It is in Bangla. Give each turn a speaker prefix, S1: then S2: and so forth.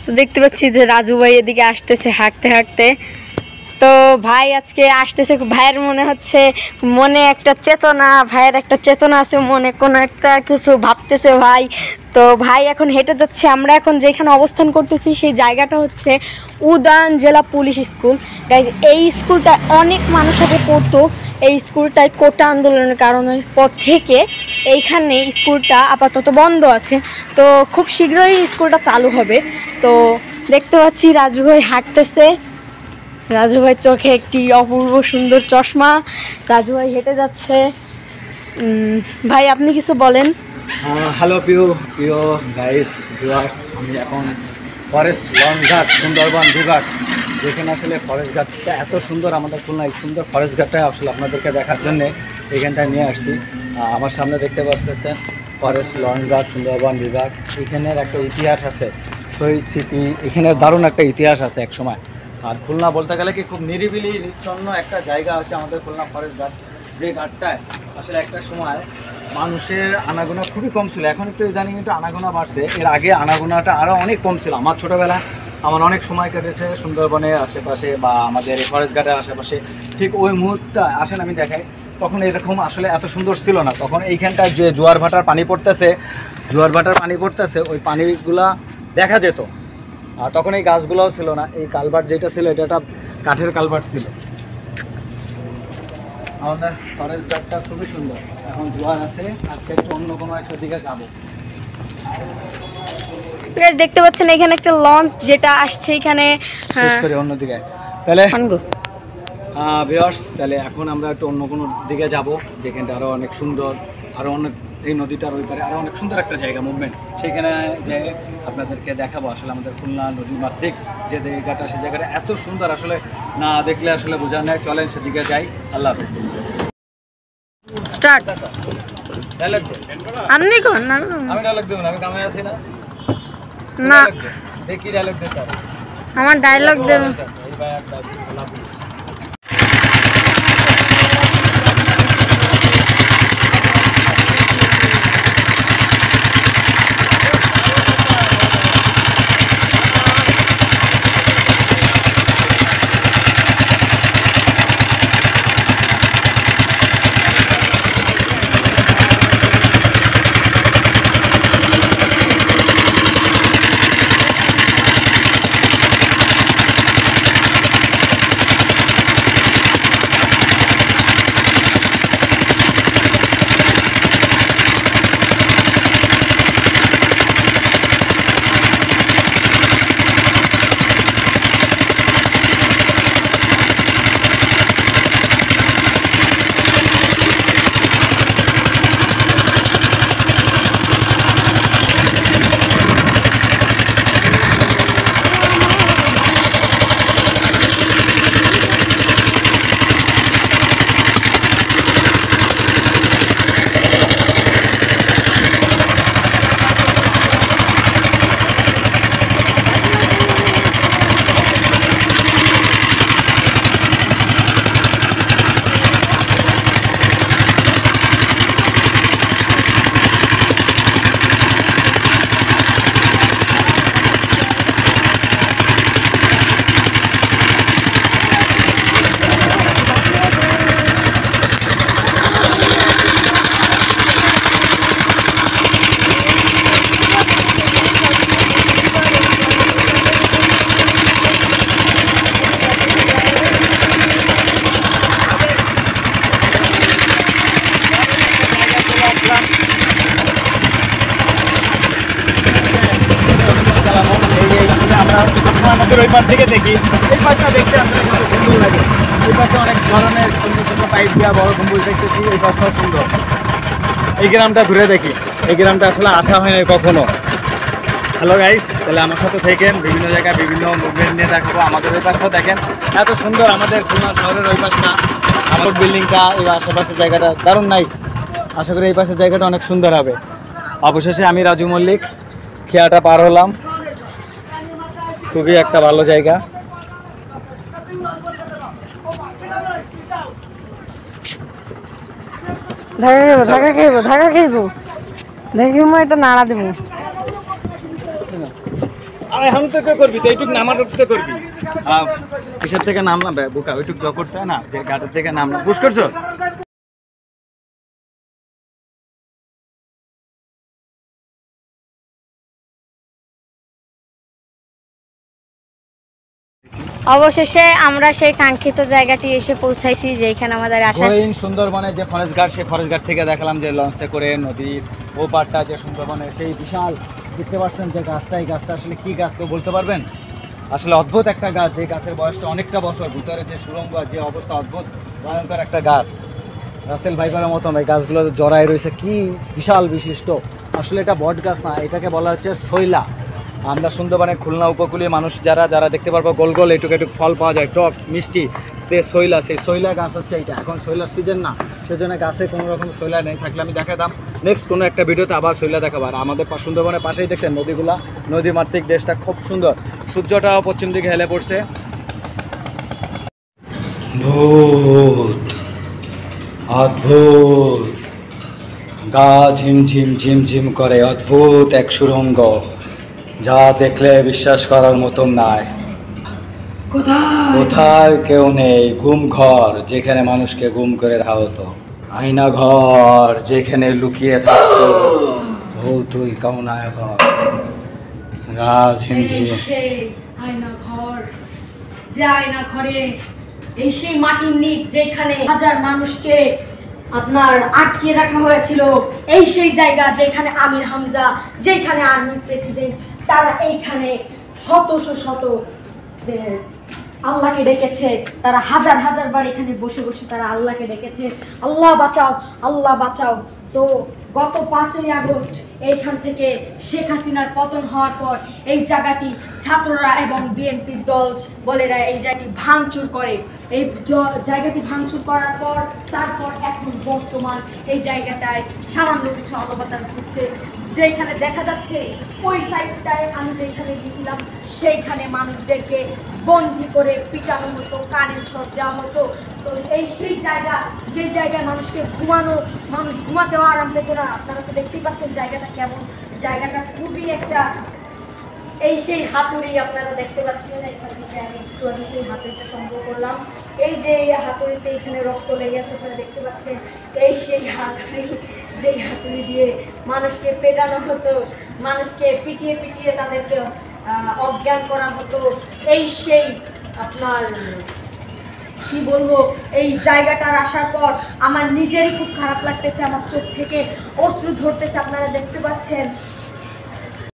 S1: তো দেখতে পাচ্ছি যে রাজু ভাই এদিকে আসতেছে হাঁটতে হাঁটতে। তো ভাই আজকে আসতেছে, ভাইয়ের মনে হচ্ছে মনে একটা চেতনা, ভাইয়ের একটা চেতনা আছে মনে, কোনো একটা কিছু ভাবতেছে ভাই। তো ভাই এখন হেঁটে যাচ্ছে। আমরা এখন যেখানে অবস্থান করতেছি সেই জায়গাটা হচ্ছে উদয়ন জেলা পুলিশ স্কুল। গাইজ, এই স্কুলটা অনেক মানুষ আগে পড়তো। এই স্কুলটায় কোটা আন্দোলনের কারণের পর থেকে এইখানে স্কুলটা আপাতত বন্ধ আছে। তো খুব শীঘ্রই স্কুলটা চালু হবে। তো দেখতে পাচ্ছি রাজু ভাই হাঁটতেছে। রাজু ভাই চোখে একটি অপূর্ব সুন্দর চশমা। রাজু ভাই হেঁটে যাচ্ছে। ভাই আপনি কিছু বলেন।
S2: হ্যালো প্রিয় গাইস ভিউয়ার্স, আমি এখন ফরেস্ট লঞ্চঘাট সুন্দরবন বিভাগ, যেখানে আসলে ফরেস্ট ঘাটটা এত সুন্দর, আমাদের খুলনায় সুন্দর ফরেস্ট ঘাটটা আসলে আপনাদেরকে দেখার জন্যে এখানটায় নিয়ে আসছি। আমার সামনে দেখতে পাচ্ছেন ফরেস্ট লঞ্চঘাট সুন্দরবন বিভাগ। এখানের একটা ইতিহাস আছে, শহীদ স্মৃতি, এখানের দারুণ একটা ইতিহাস আছে এক সময়। আর খুলনা বলতে গেলে কি খুব নিরিবিলি নিচ্ছন্ন একটা জায়গা আছে আমাদের খুলনা ফরেস্ট ঘাট, যে ঘাটটায় আসলে একটা সময় মানুষের আনাগোনা খুবই কম ছিল। এখন একটু ইদানিং একটু আনাগোনা বাড়ছে, এর আগে আনাগোনাটা আরও অনেক কম ছিল। আমার ছোটোবেলা আমার অনেক সময় কেটেছে সুন্দরবনের আশেপাশে বা আমাদের ফরেস্ট ঘাটের আশেপাশে। ঠিক ওই মুহূর্তটা আসেন আমি দেখাই, তখন এরকম আসলে এত সুন্দর ছিল না। তখন এইখানটায় যে জোয়ার ভাটার পানি পড়তেছে, ওই পানিগুলা দেখা যেত। আর তখন এই গাছগুলোও ছিল না। এই কালভার্ট যেটা ছিল এটা একটা কাঠের কালভার্ট ছিল। আমাদের ফরেস্ট ঘাটটা খুবই সুন্দর। এখন জোয়ার আছে, আজকে একটু অন্য কোনো একটা দিকে যাবো।
S1: দেখতে পাচ্ছেন এখানে একটা লঞ্চ যেটা আসছে এখানে
S2: অন্যদিকে। তাহলে ভিউয়ার্স, তাহলে এখন আমরা একটু অন্য কোনো দিকে যাব, যেখানটা আরও অনেক সুন্দর, আরও অনেক, এই নদীটার ওই পারে আরও অনেক সুন্দর একটা জায়গা মুভমেন্ট, সেইখানে যে আপনাদেরকে দেখাবো। আসলে আমাদের খুলনা নদী মাতৃক যে জায়গাটা, সেই জায়গাটা এত সুন্দর, আসলে না দেখলে আসলে বোঝা নেয়। চলেন সেদিকে যাই। আল্লাহ হাফেজ।
S1: স্টার্ট।
S2: ডায়লগ দে।
S1: আপনি কোন?
S2: আমি ডায়লগ দেব না, আমি কামে আছি না।
S1: না,
S2: দেখি ডায়লগ দে।
S1: আমার ডায়লগ দেন।
S2: এই ভাই একটা আল্লাহ হাফেজ। আমাদের ওই পাশ থেকে দেখি, এই পাশটা দেখতে আমাদের সুন্দর লাগে। এই পাশে অনেক ধরনের সুন্দর সুন্দর পাইপ দিয়া বড় গম্বুজ দেখতেছি, এই পাশটাও সুন্দর। এই গ্রামটা ঘুরে দেখি, এই গ্রামটা আসলে আসা হয় না কখনো। হ্যালো গাইস, তাহলে আমার সাথে থাকেন, বিভিন্ন জায়গায় বিভিন্ন মুভমেন্ট নিয়ে দেখাবো। আমাদের ওই পাশটা দেখেন এত সুন্দর, আমাদের খুলনা শহরের ওই পাশটা, আমার বিল্ডিংটা, এই আশেপাশের জায়গাটা দারুণ নাইস। আশা করি এই পাশের জায়গাটা অনেক সুন্দর হবে। অবশেষে আমি রাজু মল্লিক খেয়াটা পার হলাম, খুবই একটা ভালো জায়গা।
S1: ধাক্কা খাইব, দেখি এটা নাড়া দেবো।
S2: আর এখন তো কে করবি তো এইটুক নামার তো করবি কিসের থেকে নাম না বোকা ওইটুক ড্র করতে হয় না যে গাড়ির থেকে নাম না পুশ করছো
S1: অবশেষে আমরা সেই কাঙ্ক্ষিত জায়গাটি এসে পৌঁছাইছি যেখানে আমাদের আশা।
S2: সুন্দরবনে যে ফরেস্ট গার্ড সেই ফরেস্ট গার্ড থেকে দেখালাম যে লঞ্চে করে নদীর ও পাড়টা যে সুন্দরবনে সেই বিশাল দেখতে পাচ্ছেন যে গাছটা এই গাছটা আসলে কি গাছ কেউ বলতে পারবেন আসলে অদ্ভুত একটা গাছ যে গাছের বয়সটা অনেকটা বছর ভিতরে যে সুরঙ্গ যে অবস্থা অদ্ভুত ভয়ঙ্কর একটা গাছ রাসেল ভাইপারের মতন এই গাছগুলো জড়াই রয়েছে কি বিশাল বিশিষ্ট আসলে এটা বট গাছ না এটাকে বলা হচ্ছে শৈলা আমরা সুন্দরবনে খুলনা উপকূলীয় মানুষ যারা যারা দেখতে পারবো গোল গোল এটুকু এটুকু ফল পাওয়া যায় টক মিষ্টি সেই শৈলা গাছ হচ্ছে এটা এখন শৈলার সিজন না সেজন্য গাছে কোনো রকম শৈলা নেই থাকলে আমি দেখাতাম নেক্সট কোনো একটা ভিডিওতে আবার শৈলা দেখাবো আর আমাদের সুন্দরবনের পাশেই দেখছেন নদীগুলা নদীমাতৃক দেশটা খুব সুন্দর সূর্যটাও পশ্চিম দিকে হেলে পড়ছে ভূত অদ্ভুত গা ঝিমঝিম ঝিমঝিম করে অদ্ভুত এক সুরঙ্গ যা দেখলে বিশ্বাস করার মতন নাই কোথায় কেউ নেই গুম ঘর যেখানে মানুষকে গুম করে রাখা হতো আয়না ঘর যেখানে লুকিয়ে থাকতো তুই কেমন আয় ঘর গা ঝিমঝিম
S1: সেই আয়না ঘর যে আয়না ঘরে এই সেই মাটির নিচ যেখানে হাজার মানুষকে আপনার আটকে রাখা হয়েছিল এই সেই জায়গা যেখানে আমির হামজা যেখানে আর্মি প্রেসিডেন্ট তারা এইখানে শত আল্লাহকে ডেকেছে তারা হাজার হাজার বার এখানে বসে বসে তারা আল্লাহকে ডেকেছে আল্লাহ বাঁচাও তো গত 5ই আগস্ট এইখান থেকে শেখ হাসিনার পতন হওয়ার পর এই জায়গাটি ছাত্ররা এবং বিএনপির দল বলেরা এই জায়গাটি ভাঙচুর করে এই জায়গাটি ভাঙচুর করার পর তারপর এখন বর্তমান এই জায়গাটায় সামান্য কিছু অলবতার ঢুকছে যেখানে দেখা যাচ্ছে ওই সাইডটায় আমি যেখানে গেছিলাম সেইখানে মানুষদেরকে বন্দি করে পিটানো হতো কারেন্ট শর্ট দেওয়া হতো তো এই সেই জায়গা যে জায়গায় মানুষকে মানুষ ঘুমাতেও আরাম পেত না আপনারা তো দেখতেই পাচ্ছেন জায়গাটা কেমন জায়গাটা খুবই একটা এই সেই হাতুড়ি আপনারা দেখতে পাচ্ছেন এখান থেকে আমি একটু আগে সেই হাতুড়িটা সংগ্রহ করলাম এই যে হাতুড়িতে এখানে রক্ত লেগে আছে আপনারা দেখতে পাচ্ছেন এই সেই হাতুড়ি যেই হাতুড়ি দিয়ে মানুষকে পেটানো হতো মানুষকে পিটিয়ে তাদেরকে অজ্ঞান করা হতো এই সেই আপনার কি বলবো এই জায়গাটার আসার পর আমার নিজেরই খুব খারাপ লাগতেছে আমার চোখ থেকে অশ্রু ঝরতেছে আপনারা দেখতে পাচ্ছেন